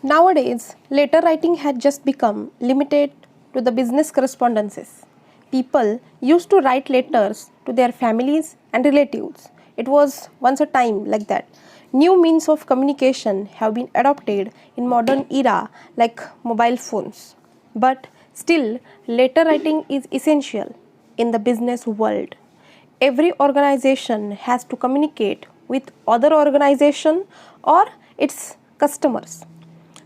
Nowadays, letter writing had just become limited to the business correspondences. People used to write letters to their families and relatives. It was once a time like that. New means of communication have been adopted in modern era like mobile phones. But still, letter writing is essential in the business world. Every organization has to communicate with other organization or its customers.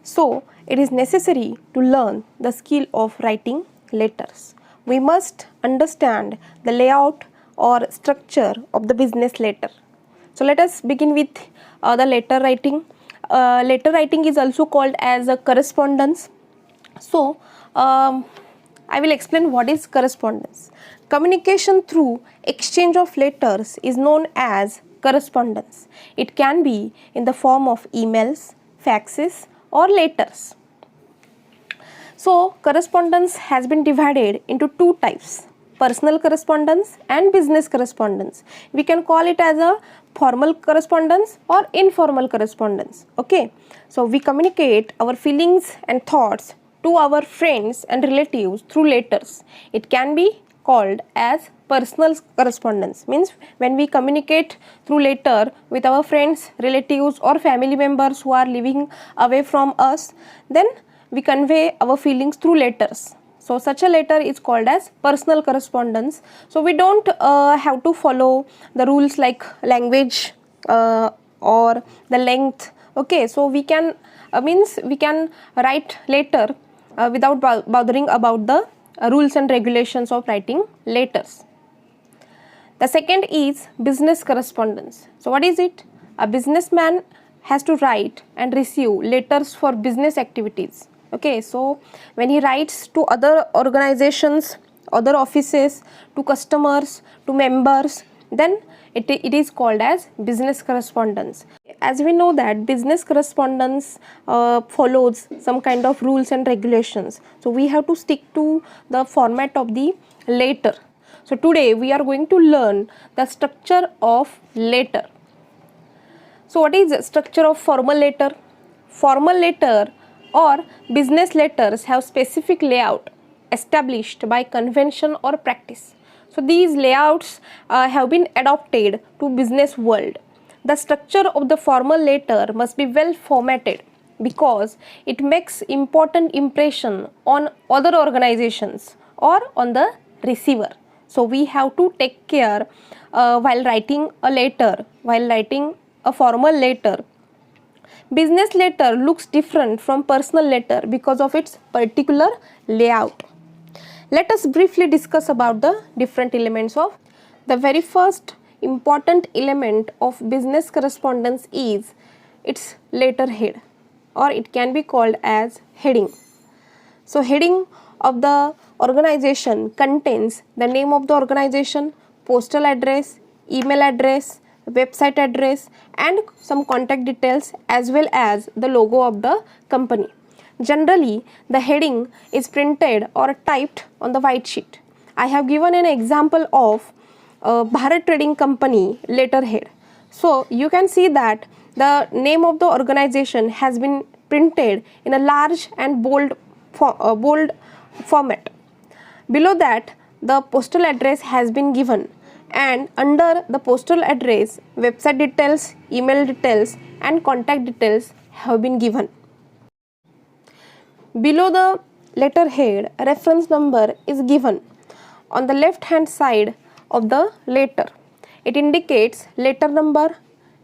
So, it is necessary to learn the skill of writing letters. We must understand the layout or structure of the business letter. So, let us begin with the letter writing. Letter writing is also called as a correspondence. So, I will explain what is correspondence. Communication through exchange of letters is known as correspondence. It can be in the form of emails, faxes, or letters. So, correspondence has been divided into two types: personal correspondence and business correspondence. We can call it as a formal correspondence or informal correspondence. Okay, so we communicate our feelings and thoughts to our friends and relatives through letters. It can be called as personal correspondence, means when we communicate through letter with our friends, relatives, or family members who are living away from us, then we convey our feelings through letters. So such a letter is called as personal correspondence. So we don't have to follow the rules like language or the length. Okay, so we can means we can write letter without bothering about the rules and regulations of writing letters. The second is business correspondence. So what is it? A businessman has to write and receive letters for business activities. Okay, so when he writes to other organizations, other offices, to customers, to members, then it is called as business correspondence. As we know that business correspondence follows some kind of rules and regulations. So we have to stick to the format of the letter. So today we are going to learn the structure of letter. So what is the structure of formal letter? Formal letter or business letters have specific layout established by convention or practice. So these layouts have been adopted to business world. The structure of the formal letter must be well formatted because it makes important impression on other organizations or on the receiver. So we have to take care while writing a letter, while writing a formal letter. Business letter looks different from personal letter because of its particular layout. Let us briefly discuss about the different elements of. The very first important element of business correspondence is its letterhead, or it can be called as heading. So heading of the organization contains the name of the organization, postal address, email address, website address, and some contact details, as well as the logo of the company. Generally, the heading is printed or typed on the white sheet. I have given an example of Bharat Trading Company letterhead. So you can see that the name of the organization has been printed in a large and bold format. Below that, the postal address has been given, and under the postal address, website details, email details, and contact details have been given. Below the letterhead, a reference number is given on the left hand side of the letter. It indicates letter number,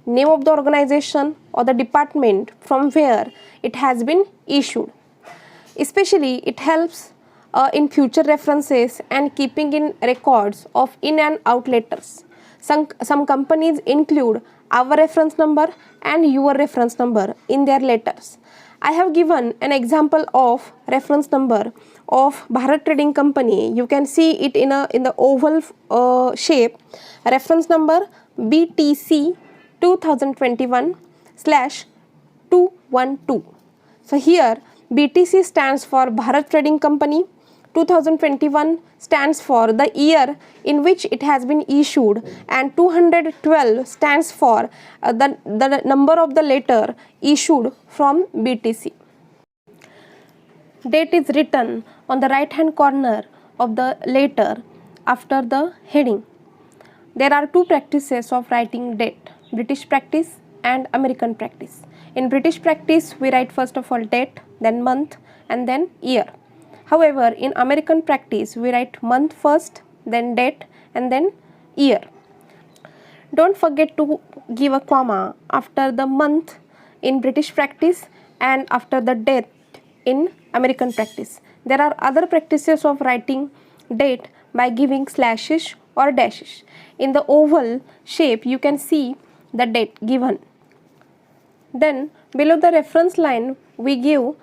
name of the organization or the department from where it has been issued. Especially it helps in future references and keeping in records of in and out letters. Some companies include our reference number and your reference number in their letters. I have given an example of reference number of Bharat Trading Company. You can see it in the oval shape. Reference number BTC 2021/212. So here BTC stands for Bharat Trading Company. 2021 stands for the year in which it has been issued, and 212 stands for the number of the letter issued from BTC. Date is written on the right hand corner of the letter after the heading. There are two practices of writing date, British practice and American practice. In British practice, we write first of all date, then month, and then year. However, in American practice, we write month first, then date, and then year. Don't forget to give a comma after the month in British practice and after the date in American practice. There are other practices of writing date by giving slashes or dashes. In the oval shape, you can see the date given. Then below the reference line, we give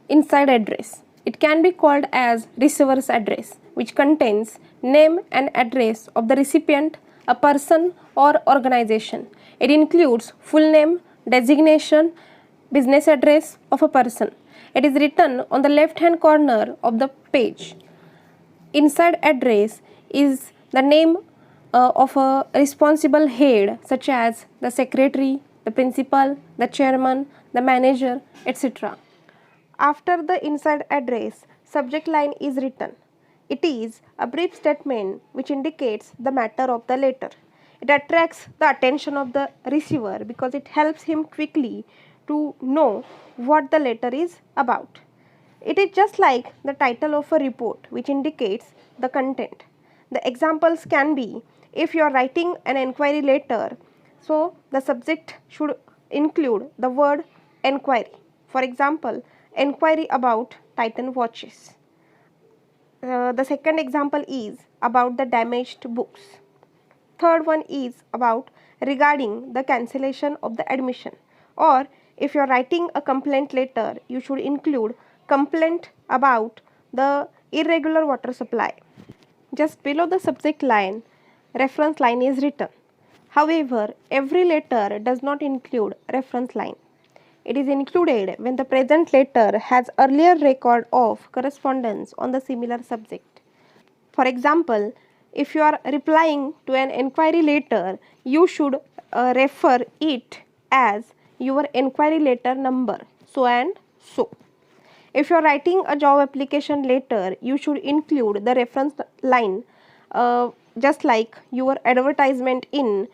inside address. It can be called as receiver's address, which contains name and address of the recipient, a person or organization. It includes full name, designation, business address of a person. It is written on the left hand corner of the page. Inside address is the name of a responsible head, such as the secretary, the principal, the chairman, the manager, etc. After the inside address, subject line is written. It is a brief statement which indicates the matter of the letter. It attracts the attention of the receiver because it helps him quickly to know what the letter is about. It is just like the title of a report which indicates the content. The examples can be, if you are writing an inquiry letter, so the subject should include the word inquiry. For example, inquiry about Titan watches. The second example is about the damaged books. Third one is about regarding the cancellation of the admission. Or if you are writing a complaint letter, you should include complaint about the irregular water supply. Just below the subject line, reference line is written. However, every letter does not include reference line. It is included when the present letter has earlier record of correspondence on the similar subject. For example, if you are replying to an inquiry letter, you should refer it as your inquiry letter number, so and so. If you are writing a job application letter, you should include the reference line just like your advertisement in ...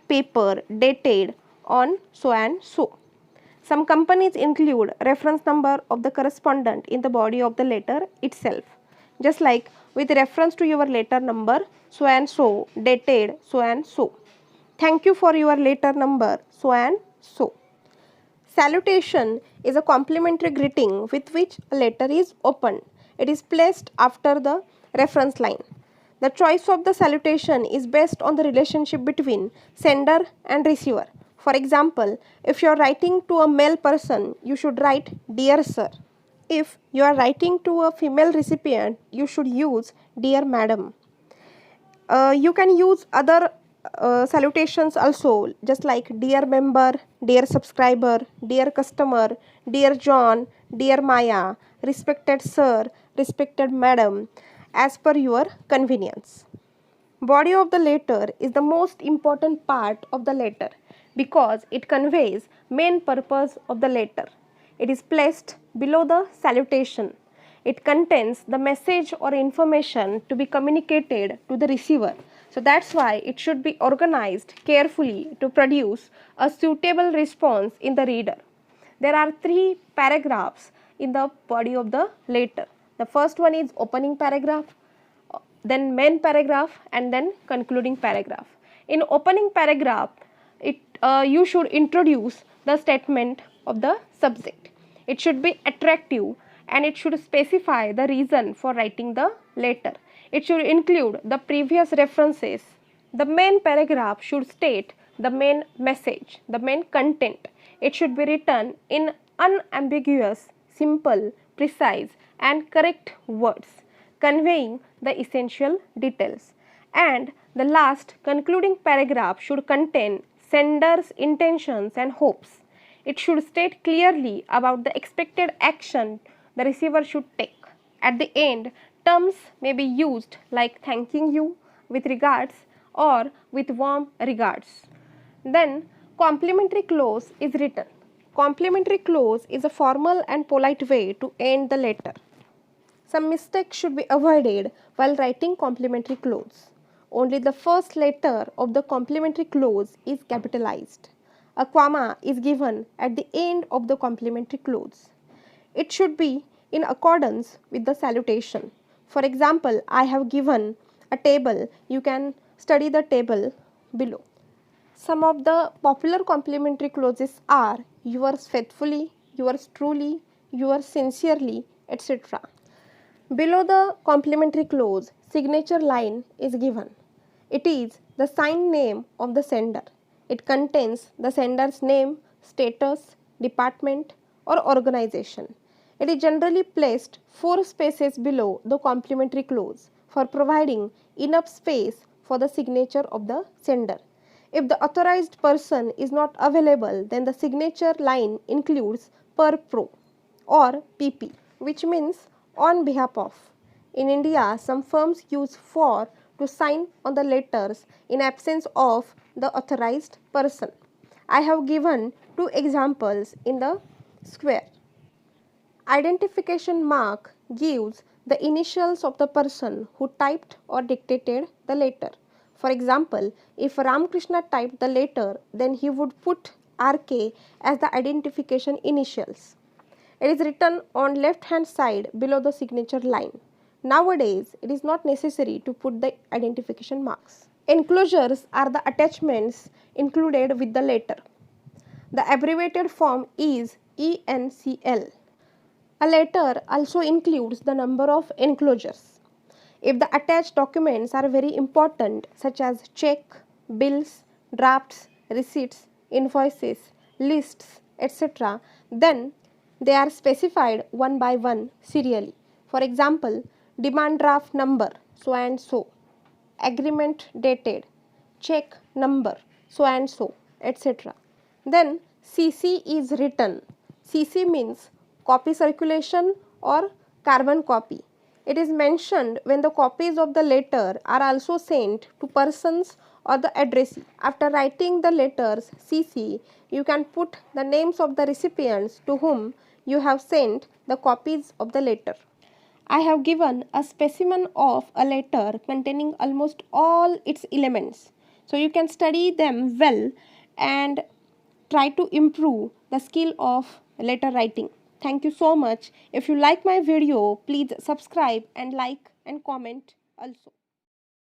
paper dated on so and so. Some companies include reference number of the correspondent in the body of the letter itself, just like with reference to your letter number so and so dated so and so. Thank you for your letter number so and so. Salutation is a complimentary greeting with which a letter is opened. It is placed after the reference line. The choice of the salutation is based on the relationship between sender and receiver. For example, if you are writing to a male person, you should write Dear Sir. If you are writing to a female recipient, you should use Dear Madam. You can use other salutations also, just like Dear Member, Dear Subscriber, Dear Customer, Dear John, Dear Maya, Respected Sir, Respected Madam, as per your convenience. Body of the letter is the most important part of the letter because it conveys main purpose of the letter. It is placed below the salutation. It contains the message or information to be communicated to the receiver. So that's why it should be organized carefully to produce a suitable response in the reader. There are 3 paragraphs in the body of the letter. The first one is opening paragraph, then main paragraph, and then concluding paragraph. In opening paragraph, you should introduce the statement of the subject. It should be attractive and it should specify the reason for writing the letter. It should include the previous references. The main paragraph should state the main message, the main content. It should be written in unambiguous, simple, precise, and correct words, conveying the essential details. And the last concluding paragraph should contain sender's intentions and hopes. It should state clearly about the expected action the receiver should take. At the end, terms may be used like thanking you, with regards, or with warm regards. Then, complimentary clause is written. Complementary clause is a formal and polite way to end the letter. Some mistakes should be avoided while writing complementary clause. Only the first letter of the complementary clause is capitalized. A comma is given at the end of the complementary clause. It should be in accordance with the salutation. For example, I have given a table. You can study the table below. Some of the popular complementary clauses are yours faithfully, yours truly, yours sincerely, etc. Below the complementary clause, signature line is given. It is the signed name of the sender. It contains the sender's name, status, department, or organization. It is generally placed 4 spaces below the complementary clause for providing enough space for the signature of the sender. If the authorized person is not available, then the signature line includes per pro or PP, which means on behalf of. In India, some firms use for to sign on the letters in absence of the authorized person. I have given 2 examples in the square. Identification mark gives the initials of the person who typed or dictated the letter. For example, if Ramakrishna typed the letter, then he would put RK as the identification initials. It is written on left hand side below the signature line. Nowadays, it is not necessary to put the identification marks. Enclosures are the attachments included with the letter. The abbreviated form is ENCL. A letter also includes the number of enclosures. If the attached documents are very important, such as check, bills, drafts, receipts, invoices, lists, etc., then they are specified one by one serially. For example, demand draft number so and so, agreement dated, check number so and so, etc. Then CC is written. CC means copy circulation or carbon copy. It is mentioned when the copies of the letter are also sent to persons or the addressee. After writing the letters CC, you can put the names of the recipients to whom you have sent the copies of the letter. I have given a specimen of a letter containing almost all its elements. So you can study them well and try to improve the skill of letter writing. Thank you so much. If you like my video, please subscribe and like and comment also.